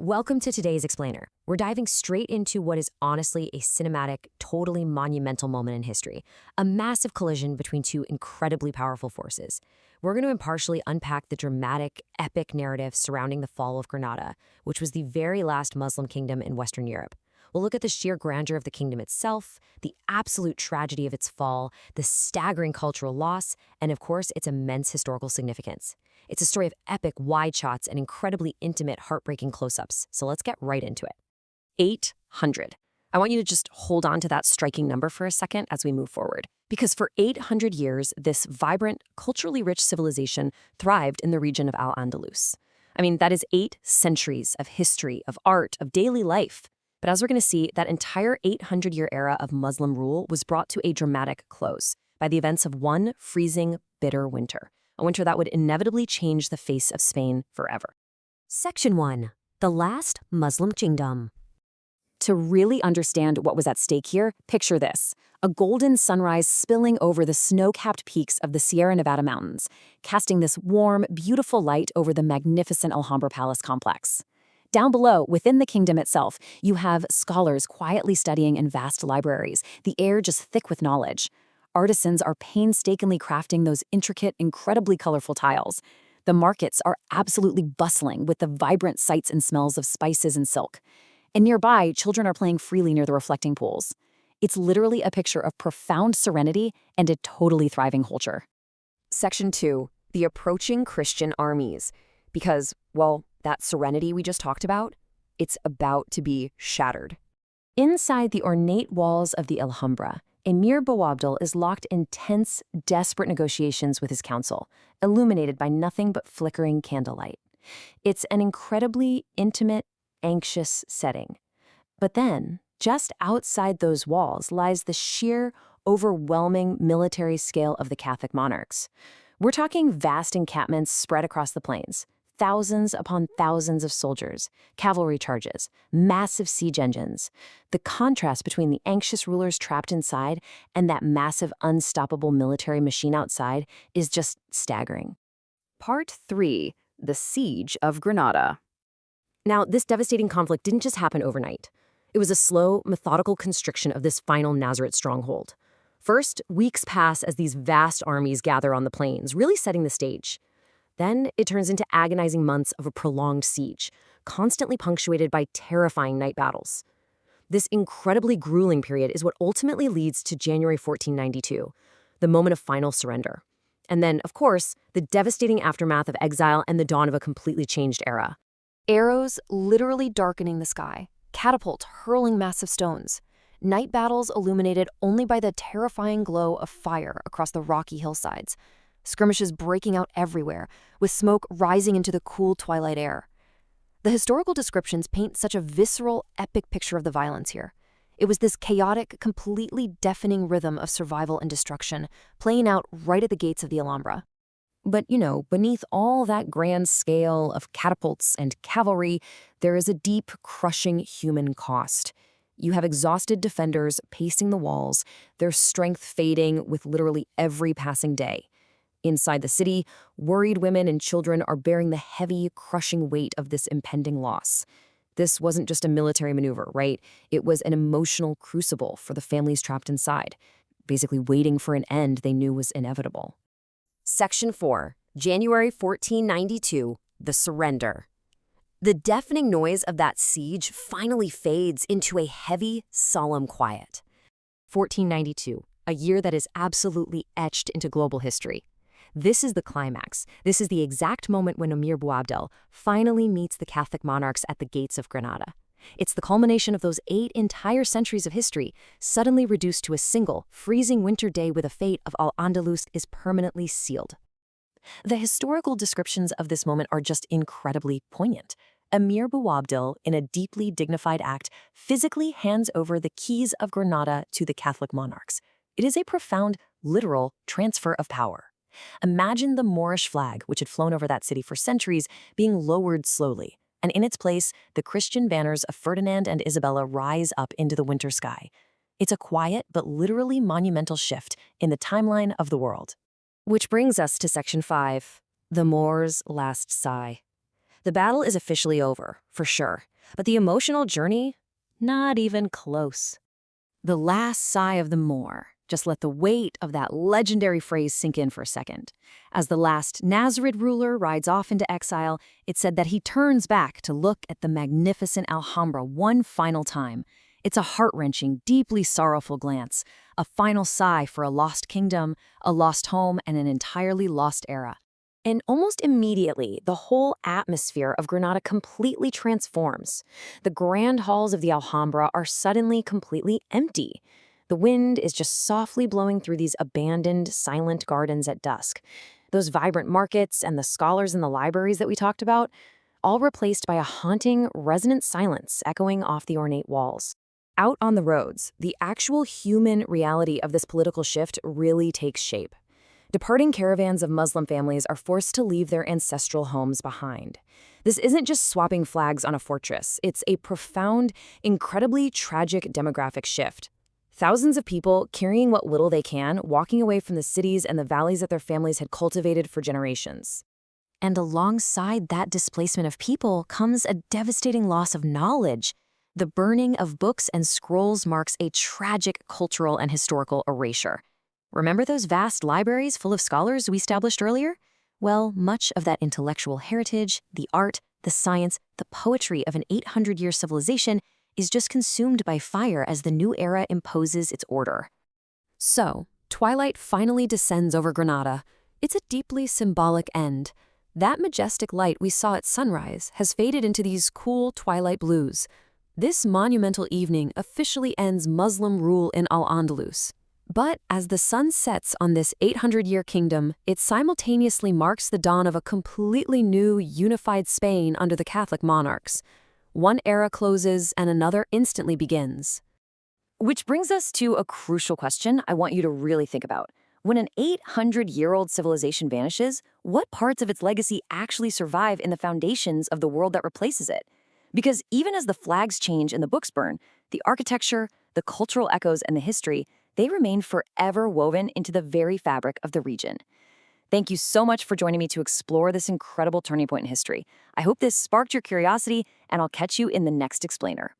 Welcome to today's Explainer. We're diving straight into what is honestly a cinematic, totally monumental moment in history, a massive collision between two incredibly powerful forces. We're going to impartially unpack the dramatic, epic narrative surrounding the Fall of Granada, which was the very last Muslim kingdom in Western Europe. We'll look at the sheer grandeur of the kingdom itself, the absolute tragedy of its fall, the staggering cultural loss, and of course, its immense historical significance. It's a story of epic wide shots and incredibly intimate, heartbreaking close-ups, so let's get right into it. 800. I want you to just hold on to that striking number for a second as we move forward. Because for 800 years, this vibrant, culturally rich civilization thrived in the region of Al-Andalus. I mean, that is 8 centuries of history, of art, of daily life. But as we're going to see, that entire 800-year era of Muslim rule was brought to a dramatic close by the events of one freezing, bitter winter, a winter that would inevitably change the face of Spain forever. Section 1. The Last Muslim Kingdom. To really understand what was at stake here, picture this: a golden sunrise spilling over the snow-capped peaks of the Sierra Nevada mountains, casting this warm, beautiful light over the magnificent Alhambra Palace complex. Down below, within the kingdom itself, you have scholars quietly studying in vast libraries, the air just thick with knowledge. Artisans are painstakingly crafting those intricate, incredibly colorful tiles. The markets are absolutely bustling with the vibrant sights and smells of spices and silk. And nearby, children are playing freely near the reflecting pools. It's literally a picture of profound serenity and a totally thriving culture. Section 2. The approaching Christian armies. Because, well, that serenity we just talked about, it's about to be shattered. Inside the ornate walls of the Alhambra, Emir Boabdil is locked in tense, desperate negotiations with his council, illuminated by nothing but flickering candlelight. It's an incredibly intimate, anxious setting. But then, just outside those walls lies the sheer, overwhelming military scale of the Catholic monarchs. We're talking vast encampments spread across the plains, thousands upon thousands of soldiers, cavalry charges, massive siege engines. The contrast between the anxious rulers trapped inside and that massive, unstoppable military machine outside is just staggering. Part 3. The Siege of Granada. Now, this devastating conflict didn't just happen overnight. It was a slow, methodical constriction of this final Nasrid stronghold. First, weeks pass as these vast armies gather on the plains, really setting the stage. Then it turns into agonizing months of a prolonged siege, constantly punctuated by terrifying night battles. This incredibly grueling period is what ultimately leads to January 1492, the moment of final surrender. And then, of course, the devastating aftermath of exile and the dawn of a completely changed era. Arrows literally darkening the sky, catapults hurling massive stones, night battles illuminated only by the terrifying glow of fire across the rocky hillsides, skirmishes breaking out everywhere, with smoke rising into the cool twilight air. The historical descriptions paint such a visceral, epic picture of the violence here. It was this chaotic, completely deafening rhythm of survival and destruction, playing out right at the gates of the Alhambra. But, beneath all that grand scale of catapults and cavalry, there is a deep, crushing human cost. You have exhausted defenders pacing the walls, their strength fading with literally every passing day. Inside the city, worried women and children are bearing the heavy, crushing weight of this impending loss. This wasn't just a military maneuver, right? It was an emotional crucible for the families trapped inside, basically waiting for an end they knew was inevitable. Section 4. January 1492. The Surrender. The deafening noise of that siege finally fades into a heavy, solemn quiet. 1492, a year that is absolutely etched into global history. This is the climax. This is the exact moment when Emir Boabdil finally meets the Catholic monarchs at the gates of Granada. It's the culmination of those 8 entire centuries of history, suddenly reduced to a single, freezing winter day with a fate of Al-Andalus is permanently sealed. The historical descriptions of this moment are just incredibly poignant. Emir Boabdil, in a deeply dignified act, physically hands over the keys of Granada to the Catholic monarchs. It is a profound, literal transfer of power. Imagine the Moorish flag, which had flown over that city for centuries, being lowered slowly, and in its place, the Christian banners of Ferdinand and Isabella rise up into the winter sky. It's a quiet but literally monumental shift in the timeline of the world. Which brings us to Section 5, the Moor's last sigh. The battle is officially over, for sure. But the emotional journey? Not even close. The last sigh of the Moor. Just let the weight of that legendary phrase sink in for a second. As the last Nasrid ruler rides off into exile, it's said that he turns back to look at the magnificent Alhambra one final time. It's a heart-wrenching, deeply sorrowful glance, a final sigh for a lost kingdom, a lost home, and an entirely lost era. And almost immediately, the whole atmosphere of Granada completely transforms. The grand halls of the Alhambra are suddenly completely empty. The wind is just softly blowing through these abandoned, silent gardens at dusk. Those vibrant markets and the scholars in the libraries that we talked about, all replaced by a haunting, resonant silence echoing off the ornate walls. Out on the roads, the actual human reality of this political shift really takes shape. Departing caravans of Muslim families are forced to leave their ancestral homes behind. This isn't just swapping flags on a fortress. It's a profound, incredibly tragic demographic shift. Thousands of people carrying what little they can, walking away from the cities and the valleys that their families had cultivated for generations. And alongside that displacement of people comes a devastating loss of knowledge. The burning of books and scrolls marks a tragic cultural and historical erasure. Remember those vast libraries full of scholars we established earlier? Well, much of that intellectual heritage, the art, the science, the poetry of an 800-year civilization is just consumed by fire as the new era imposes its order. So, twilight finally descends over Granada. It's a deeply symbolic end. That majestic light we saw at sunrise has faded into these cool twilight blues. This monumental evening officially ends Muslim rule in Al-Andalus. But as the sun sets on this 800-year kingdom, it simultaneously marks the dawn of a completely new, unified Spain under the Catholic Monarchs. One era closes and another instantly begins. Which brings us to a crucial question I want you to really think about. When an 800-year-old civilization vanishes, what parts of its legacy actually survive in the foundations of the world that replaces it? Because even as the flags change and the books burn, the architecture, the cultural echoes, and the history, they remain forever woven into the very fabric of the region. Thank you so much for joining me to explore this incredible turning point in history. I hope this sparked your curiosity, and I'll catch you in the next explainer.